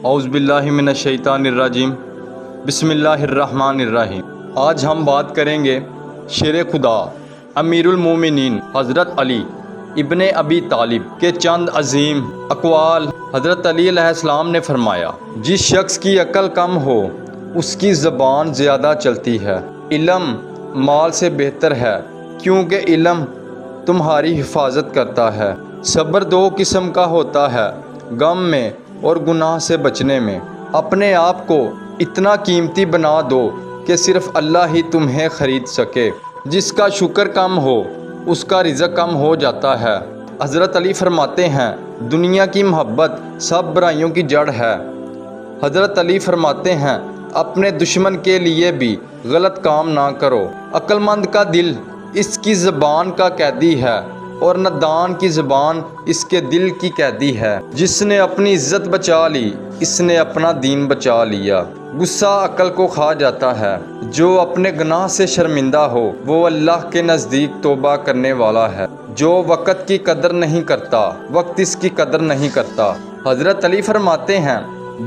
اعوذ باللہ من الشیطان الرجیم، بسم اللہ الرحمن الرحیم۔ آج ہم بات کریں گے شیر خدا امیر المومنین حضرت علی ابن ابی طالب کے چند عظیم اقوال۔ حضرت علی علیہ السلام نے فرمایا، جس شخص کی عقل کم ہو اس کی زبان زیادہ چلتی ہے۔ علم مال سے بہتر ہے کیونکہ علم تمہاری حفاظت کرتا ہے۔ صبر دو قسم کا ہوتا ہے، غم میں اور گناہ سے بچنے میں۔ اپنے آپ کو اتنا قیمتی بنا دو کہ صرف اللہ ہی تمہیں خرید سکے۔ جس کا شکر کم ہو اس کا رزق کم ہو جاتا ہے۔ حضرت علی فرماتے ہیں، دنیا کی محبت سب برائیوں کی جڑ ہے۔ حضرت علی فرماتے ہیں، اپنے دشمن کے لیے بھی غلط کام نہ کرو۔ عقل مند کا دل اس کی زبان کا قیدی ہے اور نادان کی زبان اس کے دل کی قیدی ہے۔ جس نے اپنی عزت بچا لی اس نے اپنا دین بچا لیا۔ غصہ عقل کو کھا جاتا ہے۔ جو اپنے گناہ سے شرمندہ ہو وہ اللہ کے نزدیک توبہ کرنے والا ہے۔ جو وقت کی قدر نہیں کرتا وقت اس کی قدر نہیں کرتا۔ حضرت علی فرماتے ہیں،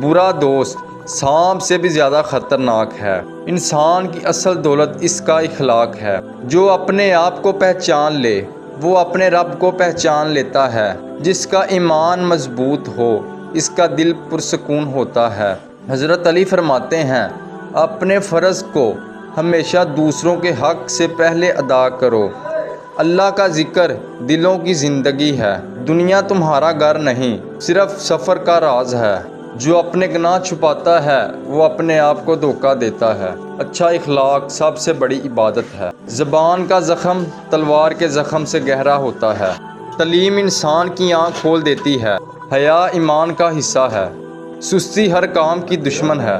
برا دوست سانپ سے بھی زیادہ خطرناک ہے۔ انسان کی اصل دولت اس کا اخلاق ہے۔ جو اپنے آپ کو پہچان لے وہ اپنے رب کو پہچان لیتا ہے۔ جس کا ایمان مضبوط ہو اس کا دل پرسکون ہوتا ہے۔ حضرت علی فرماتے ہیں، اپنے فرض کو ہمیشہ دوسروں کے حق سے پہلے ادا کرو۔ اللہ کا ذکر دلوں کی زندگی ہے۔ دنیا تمہارا گھر نہیں، صرف سفر کا راز ہے۔ جو اپنے گناہ چھپاتا ہے وہ اپنے آپ کو دھوکہ دیتا ہے۔ اچھا اخلاق سب سے بڑی عبادت ہے۔ زبان کا زخم تلوار کے زخم سے گہرا ہوتا ہے۔ تعلیم انسان کی آنکھ کھول دیتی ہے۔ حیا ایمان کا حصہ ہے۔ سستی ہر کام کی دشمن ہے۔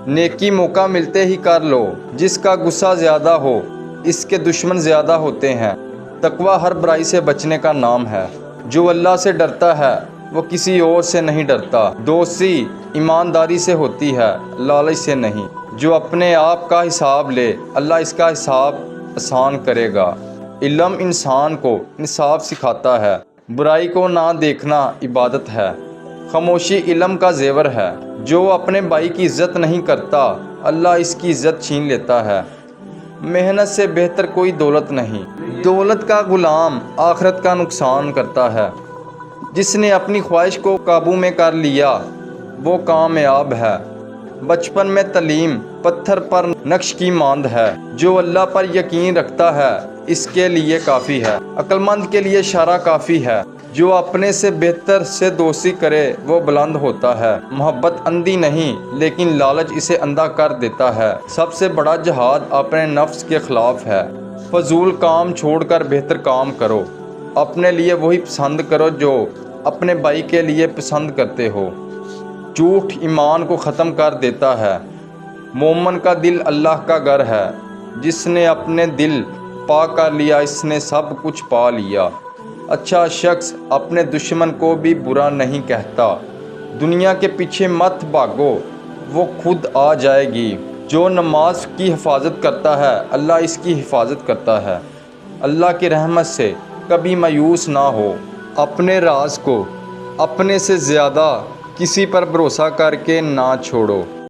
نیکی موقع ملتے ہی کر لو۔ جس کا غصہ زیادہ ہو اس کے دشمن زیادہ ہوتے ہیں۔ تقویٰ ہر برائی سے بچنے کا نام ہے۔ جو اللہ سے ڈرتا ہے وہ کسی اور سے نہیں ڈرتا۔ دوستی ایمانداری سے ہوتی ہے، لالچ سے نہیں۔ جو اپنے آپ کا حساب لے اللہ اس کا حساب آسان کرے گا۔ علم انسان کو انصاف سکھاتا ہے۔ برائی کو نہ دیکھنا عبادت ہے۔ خاموشی علم کا زیور ہے۔ جو اپنے بھائی کی عزت نہیں کرتا اللہ اس کی عزت چھین لیتا ہے۔ محنت سے بہتر کوئی دولت نہیں۔ دولت کا غلام آخرت کا نقصان کرتا ہے۔ جس نے اپنی خواہش کو قابو میں کر لیا وہ کامیاب ہے۔ بچپن میں تعلیم پتھر پر نقش کی ماند ہے۔ جو اللہ پر یقین رکھتا ہے اس کے لیے کافی ہے۔ عقل مند کے لیے اشارہ کافی ہے۔ جو اپنے سے بہتر سے دوستی کرے وہ بلند ہوتا ہے۔ محبت اندھی نہیں لیکن لالچ اسے اندھا کر دیتا ہے۔ سب سے بڑا جہاد اپنے نفس کے خلاف ہے۔ فضول کام چھوڑ کر بہتر کام کرو۔ اپنے لیے وہی پسند کرو جو اپنے بھائی کے لیے پسند کرتے ہو۔ جھوٹ ایمان کو ختم کر دیتا ہے۔ مومن کا دل اللہ کا گھر ہے۔ جس نے اپنے دل پاک کر لیا اس نے سب کچھ پا لیا۔ اچھا شخص اپنے دشمن کو بھی برا نہیں کہتا۔ دنیا کے پیچھے مت بھاگو وہ خود آ جائے گی۔ جو نماز کی حفاظت کرتا ہے اللہ اس کی حفاظت کرتا ہے۔ اللہ کی رحمت سے کبھی مایوس نہ ہو۔ اپنے راز کو اپنے سے زیادہ کسی پر بھروسہ کر کے نہ چھوڑو۔